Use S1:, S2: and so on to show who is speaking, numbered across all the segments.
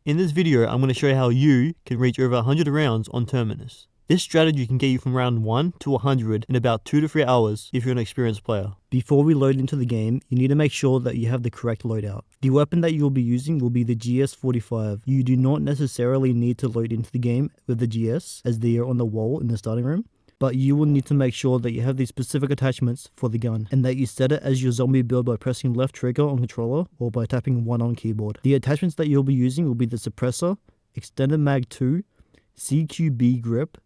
S1: In this video, I'm going to show you how you can reach over 100 rounds on Terminus. This strategy can get you from round 1 to 100 in about 2 to 3 hours if you're an experienced player. Before we load into the game, you need to make sure that you have the correct loadout. The weapon that you'll be using will be the GS45. You do not necessarily need to load into the game with the GS as they are on the wall in the starting room, but you will need to make sure that you have these specific attachments for the gun and that you set it as your zombie build by pressing left trigger on controller or by tapping 1 on keyboard. The attachments that you'll be using will be the suppressor, extended mag 2, CQB grip,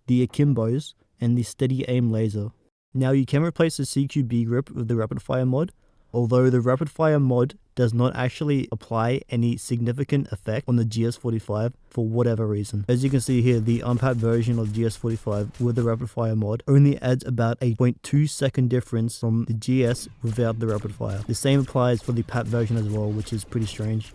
S1: the akimbos, and the steady aim laser. Now you can replace the CQB grip with the rapid fire mod, although the rapid fire mod does not actually apply any significant effect on the GS45 for whatever reason. As you can see here, the unpacked version of GS45 with the rapid fire mod only adds about a 0.2 second difference from the GS without the rapid fire. The same applies for the PAT version as well, which is pretty strange.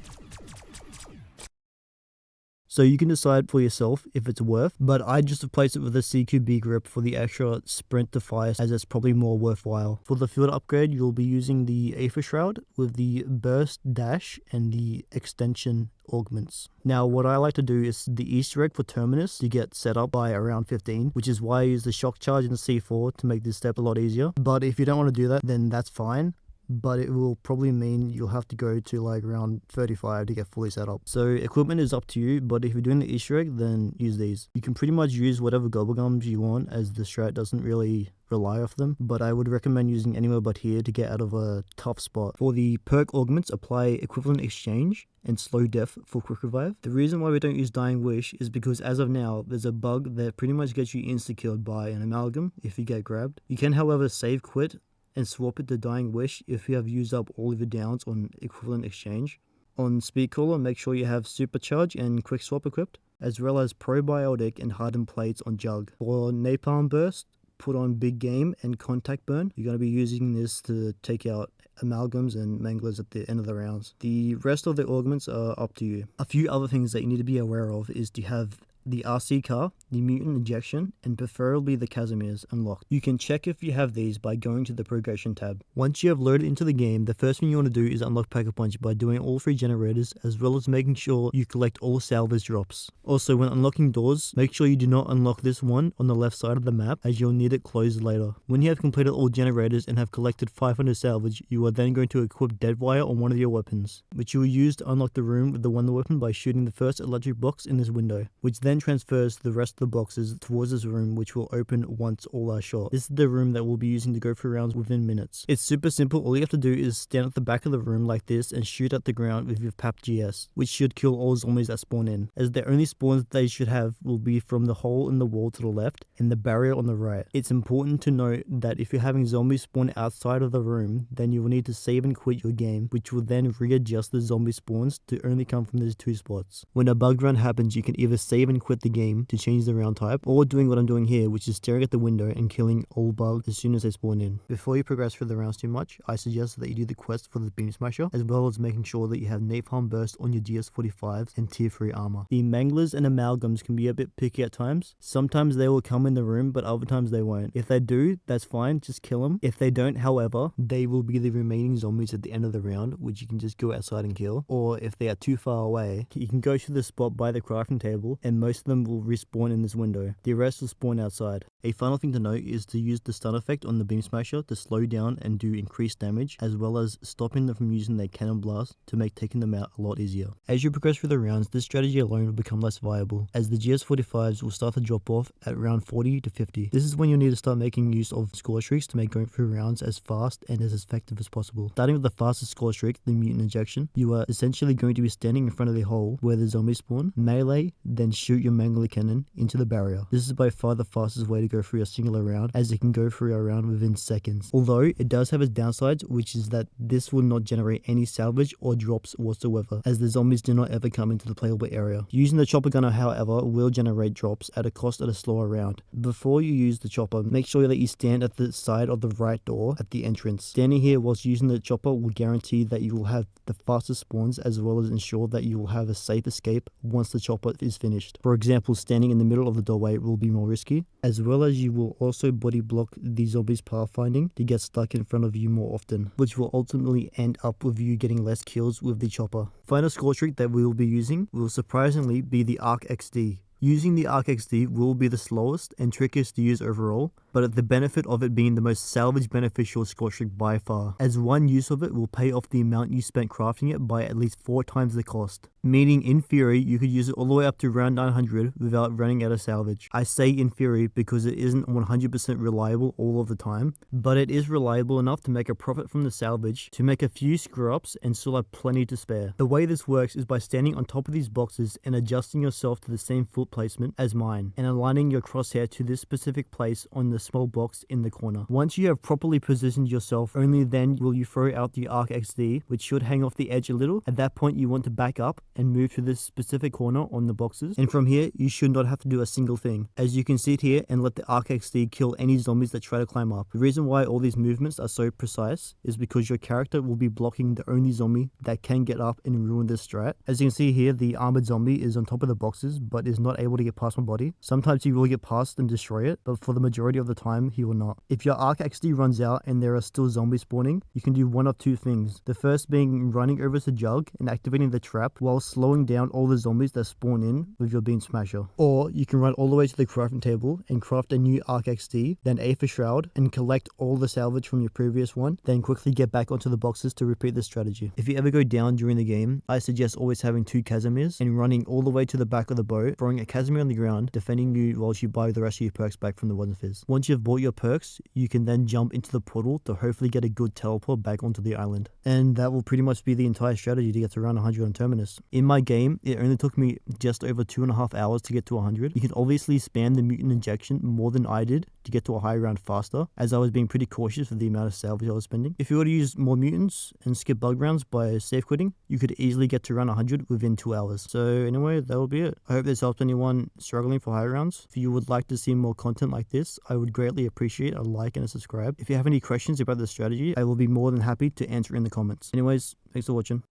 S1: So you can decide for yourself if it's worth, but I just replaced it with a CQB grip for the extra sprint to fire, as it's probably more worthwhile. For the field upgrade, you'll be using the Aether Shroud with the burst dash and the extension augments. Now what I like to do is the Easter egg for Terminus to get set up by around 15, which is why I use the shock charge and the C4 to make this step a lot easier. But if you don't want to do that, then that's fine. But it will probably mean you'll have to go to like around 35 to get fully set up. So equipment is up to you, but if you're doing the Easter egg, then use these. You can pretty much use whatever gums you want, as the strat doesn't really rely off them, but I would recommend using anywhere but here to get out of a tough spot. For the perk augments, apply equivalent exchange and slow death for quick revive. The reason why we don't use dying wish is because as of now there's a bug that pretty much gets you insta-killed by an amalgam if you get grabbed. You can however save quit and swap it to dying wish if you have used up all of your downs on equivalent exchange. On Speedcaller, make sure you have supercharge and quick swap equipped, as well as probiotic and hardened plates on jug. For napalm burst, put on big game and contact burn. You're going to be using this to take out amalgams and manglers at the end of the rounds. The rest of the augments are up to you. A few other things that you need to be aware of is to have the RC car, the mutant injection, and preferably the Casimirs unlocked. You can check if you have these by going to the progression tab. Once you have loaded into the game, the first thing you want to do is unlock Pack-a-Punch by doing all 3 generators, as well as making sure you collect all salvage drops. Also, when unlocking doors, make sure you do not unlock this one on the left side of the map, as you'll need it closed later. When you have completed all generators and have collected 500 salvage, you are then going to equip Deadwire on one of your weapons, which you will use to unlock the room with the wonder weapon by shooting the first electric box in this window, which then transfers the rest of the boxes towards this room, which will open once all are shot. This is the room that we'll be using to go through rounds within minutes. It's super simple. All you have to do is stand at the back of the room like this and shoot at the ground with your PAP GS, which should kill all zombies that spawn in, as the only spawns they should have will be from the hole in the wall to the left and the barrier on the right. It's important to note that if you're having zombies spawn outside of the room, then you will need to save and quit your game, which will then readjust the zombie spawns to only come from these 2 spots. When a bug run happens, you can either save and quit the game to change the round type, or doing what I'm doing here, which is staring at the window and killing all bugs as soon as they spawn in. Before you progress through the rounds too much, I suggest that you do the quest for the Beam Smasher, as well as making sure that you have Napalm Burst on your GS45s and tier 3 armor. The manglers and amalgams can be a bit picky at times. Sometimes they will come in the room, but other times they won't. If they do, that's fine, just kill them. If they don't, however, they will be the remaining zombies at the end of the round, which you can just go outside and kill. Or if they are too far away, you can go to the spot by the crafting table, and most of them will respawn in this window. The rest will spawn outside. A final thing to note is to use the stun effect on the Beam Smasher to slow down and do increased damage, as well as stopping them from using their cannon blast to make taking them out a lot easier. As you progress through the rounds, this strategy alone will become less viable, as the GS45s will start to drop off at around 40 to 50. This is when you'll need to start making use of score streaks to make going through rounds as fast and as effective as possible. Starting with the fastest score streak, the mutant injection, you are essentially going to be standing in front of the hole where the zombies spawn, melee, then shoot your mangler cannon into the barrier. This is by far the fastest way to go through a singular round, as it can go through a round within seconds. Although it does have its downsides, which is that this will not generate any salvage or drops whatsoever, as the zombies do not ever come into the playable area. Using the chopper gunner, however, will generate drops at a cost at a slower round. Before you use the chopper, make sure that you stand at the side of the right door at the entrance. Standing here whilst using the chopper will guarantee that you will have the fastest spawns, as well as ensure that you will have a safe escape once the chopper is finished. For For example, standing in the middle of the doorway will be more risky, as well as you will also body block the zombies pathfinding to get stuck in front of you more often, which will ultimately end up with you getting less kills with the chopper. Final score trick that we will be using will surprisingly be the Arc XD. Using the Arc XD will be the slowest and trickiest to use overall, but the benefit of it being the most salvage beneficial score trick by far, as one use of it will pay off the amount you spent crafting it by at least 4 times the cost. Meaning in theory you could use it all the way up to round 900 without running out of salvage. I say in theory because it isn't 100% reliable all of the time, but it is reliable enough to make a profit from the salvage to make a few screw ups and still have plenty to spare. The way this works is by standing on top of these boxes and adjusting yourself to the same foot placement as mine and aligning your crosshair to this specific place on the small box in the corner. Once you have properly positioned yourself, only then will you throw out the Arc XD, which should hang off the edge a little. At that point you want to back up and move to this specific corner on the boxes, and from here you should not have to do a single thing, as you can sit here and let the Arc XD kill any zombies that try to climb up. The reason why all these movements are so precise is because your character will be blocking the only zombie that can get up and ruin this strat. As you can see here, the armored zombie is on top of the boxes but is not able to get past my body. Sometimes he will get past and destroy it, but for the majority of the time he will not. If your Arc XD runs out and there are still zombies spawning, you can do one of two things. The first being running over to Jug and activating the trap while slowing down all the zombies that spawn in with your beam smasher. Or you can run all the way to the crafting table and craft a new Arc XD, then Aether Shroud and collect all the salvage from your previous one, then quickly get back onto the boxes to repeat this strategy. If you ever go down during the game, I suggest always having 2 Casimirs and running all the way to the back of the boat, throwing a Casimir on the ground, defending you whilst you buy the rest of your perks back from the One Fizz. Once you've bought your perks, you can then jump into the portal to hopefully get a good teleport back onto the island. And that will pretty much be the entire strategy to get to around 100 on Terminus. In my game, it only took me just over 2.5 hours to get to 100. You can obviously spam the mutant injection more than I did to get to a high round faster, as I was being pretty cautious with the amount of salvage I was spending. If you were to use more mutants and skip bug rounds by safe quitting, you could easily get to around 100 within 2 hours. So anyway, that will be it. I hope this helped anyone struggling for high rounds. If you would like to see more content like this, I would greatly appreciate a like and a subscribe. If you have any questions about this strategy, I will be more than happy to answer in the comments. Anyways, thanks for watching.